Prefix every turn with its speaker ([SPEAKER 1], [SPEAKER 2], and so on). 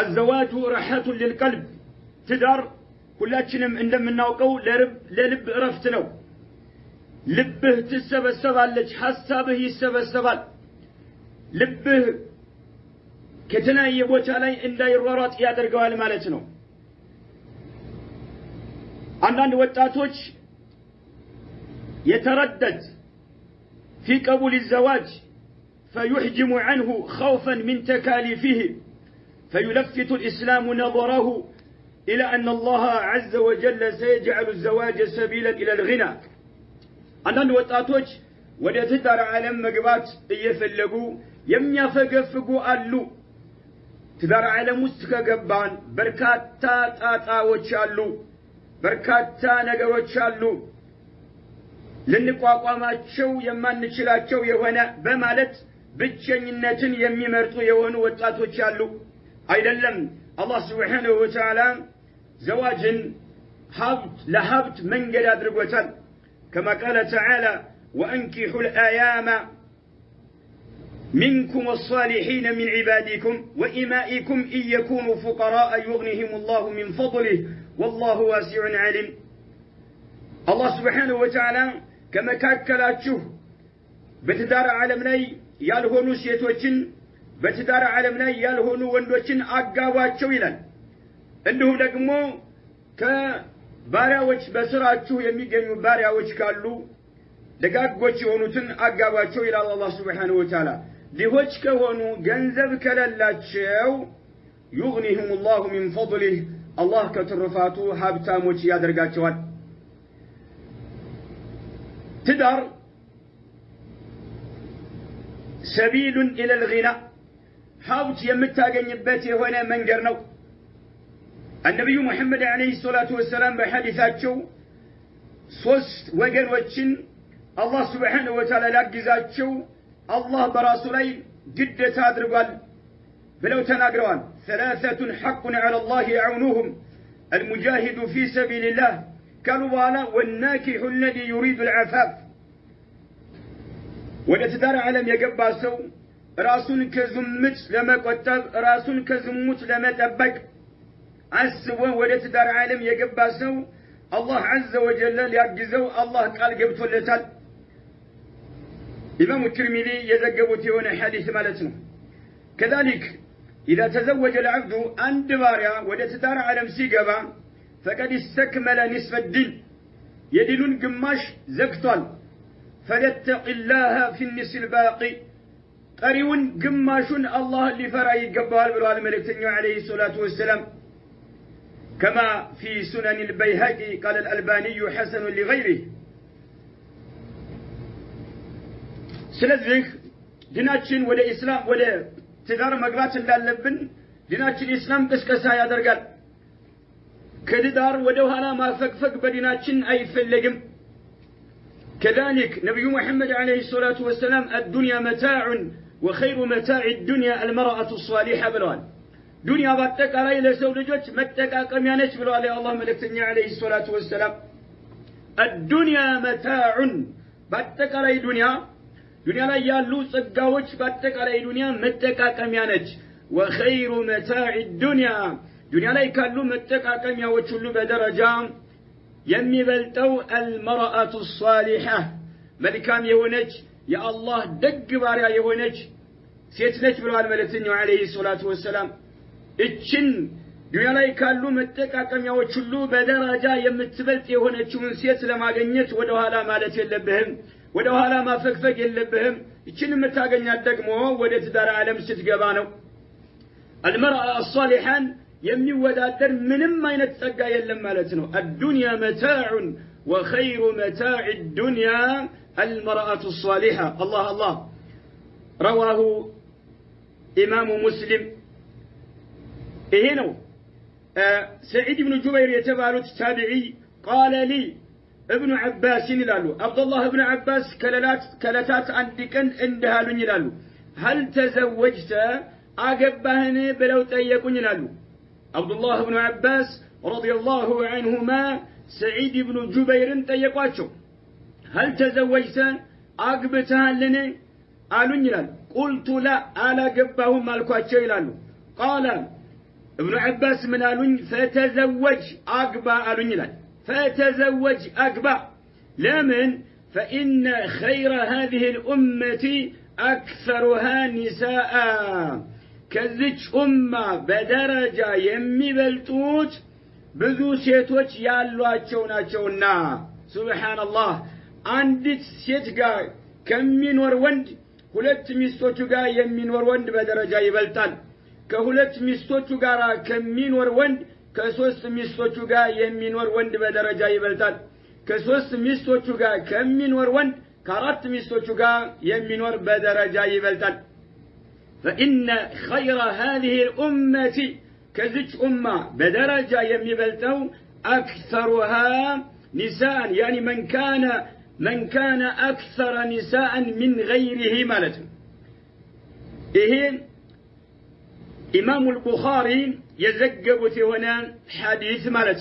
[SPEAKER 1] الزواج راحة للقلب تدار كلاتشنم እንደምናውቀው ለልብ እረፍት ነው ልብህ ትሰበሰባለች ሐሳብህ ይሰበሰባል ልብህ ከተለያየ ቦታ ላይ እንዳይሯሯጥ ያደርገዋል ማለት ነው አንዳንድ ወጣቶች يتردد في قبول الزواج فيحجم عنه خوفا من تكاليفه فيلفت الإسلام نظره إلى أن الله عز وجل سيجعل الزواج سبيلا إلى الغنى عندنا وطاتوج ودا تدار عالم مغبات يفلغو يميافغفغو አሉ تدار عالم ውስጥ ከገባን በርካታ ጣጣዎች አሉ በርካታ ነገሮች አሉ ለንቋቋማቸው የማንችላቸው የሆነ በማለት ብቸኝነትን የሚመርጡ የሆኑ ወጣቶች አሉ አይደለም አላህ Subhanahu Wa Ta'ala زواجን ለሀብት መንገድ አድርጎታል كما قال تعالى وأنكحوا الأيام منكم والصالحين من عبادكم وإمائكم إن يكونوا فقراء يغنيهم الله من فضله والله واسع عليم الله سبحانه وتعالى كما كاكلاችሁ በትዳር ዓለም ላይ ያልሆኑ ሴቶችን በትዳር ዓለም ላይ ያልሆኑ ወንዶችን አጋቧቸው ይላል እንዲሁ ደግሞ ከባሪያዎች በስራችሁ የሚገኙ ባሪያዎች ካሉ ደጋጎች የሆኑትን አጋቧቸው ይላል አላህ Subhanahu Wa Ta'ala ዲሆች ከሆኑ ገንዘብ ከለላቸው يغنيهم الله من فضله الله ከትርፋቱ ሀብታሞች ያደርጋቸዋል تدار سبيل إلى الغنى حاوت يمتاقنيبت يهونا منقر نو النبي محمد عليه الصلاة والسلام بحديثاتشو صوست وقر وچن الله سبحانه وتعالى لاقزاتشو الله براسولي جد تادرقال بلو تناقروان ثلاثة حق على الله يعونوهم المجاهد في سبيل الله قالوا والا والناكح الذي يريد العفاف ወደ ትዳር ዓለም የገባ ሰው ራሱን ከዝሙት ለመቆጠብ ራሱን ከዝሙት ለመጠበቅ አስቦ ወደ ትዳር ዓለም የገባ ሰው አላህ عز وجل ሊያግዘው አላህ ቃል ገብቶለታል ኢማሙ ትርሚዚ የዘገቡት የሆነ ሐዲስ ማለት ነው كذلك إذا تزوج العبد عند باريا ወደ ትዳር ዓለም ሲገባ فقد استكمل نصف الدين يدلون قماش زكتوال فليتق الله في النصف الباقي قريون قماشون الله اللي فرأي قبال بالوال الملكتين عليه الصلاة والسلام كما في سنن البيهقي قال الألباني حسن لغيره سلذلك ديناتشن ولا إسلام ولا تدار مقبات اللالبن ديناتشن إسلام قسقسا يادرقال كدار ودوهانا ما فقفق بديناتشن أي فلقم كذلك نبي محمد عليه الصلاة والسلام الدنيا متاع وخير متاع الدنيا المرأة الصالحة بلوان دنيا باتك علي لسولجوش متك أقميانش بلوان الله ملكتني عليه الصلاة والسلام الدنيا متاع باتك علي دنيا لا يالو صقاوش باتك علي دنيا متك أقميانش وخير متاع الدنيا لا يكالو متك أقميانش بدرجة يميبلتو المرأة الصالحة ملكام يهونج يا الله دق باريا يهونج سيتنج بلوال ملكتنيو عليه الصلاة والسلام اتشن دنيا لا يكالو متقاقم يوچلو بدرجة يمتبلت يهونج من سيت لما غنيت ودوهالا مالت يلبهم ودوهالا ما فقفق يلبهم اتشن متاقنيات دقمو ودت دار عالم ستقبانو المرأة الصالحة يمني ودادر منم ما ينتسقى يلم مالتنو الدنيا متاع وخير متاع الدنيا المرأة الصالحة الله الله رواه إمام مسلم إهنو سعيد بن جبير يتبالو التابعي قال لي ابن عباس لالو عبد الله ابن عباس كلتات عندك اندهالو لالو هل تزوجت أقبهني بلو تأيكون لالو عبد الله بن عباس رضي الله عنهما سعيد بن جبير تأيقاتشو هل تزوجت أقبتها لني قالوا لالو قلت لا ألا قبهم مالكواتشو لالو قال ابن عباس من قالون فتزوج أقبى قالون لك فتزوج أقبى لمن فإن خير هذه الأمة أكثرها نساء كذج أمة بدرجة يمي بلتوج بذو سيتوج يالواتشو ناتشونا سبحان الله عندت سيتقا كم من وروند ሁለት ሚስቶቹ ጋር የሚኖር ወንድ በደረጃ ይበልጣል ከሁለት ሚስቶቹ ጋር ከሚኖር ወንድ ከሶስት ሚስቶቹ ጋር የሚኖር ወንድ በደረጃ ይበልጣል ከሶስት ሚስቶቹ ጋር ከሚኖር ወንድ ከአራት ሚስቶቹ ጋር የሚኖር በደረጃ ይበልጣል فإن خير هذه الأمة كذلك أمة بدرجة يميبلتو أكثرها نساء يعني من كان أكثر نساء من غيره مالته إيه إمام البخاري يزقب هنا حديث مالته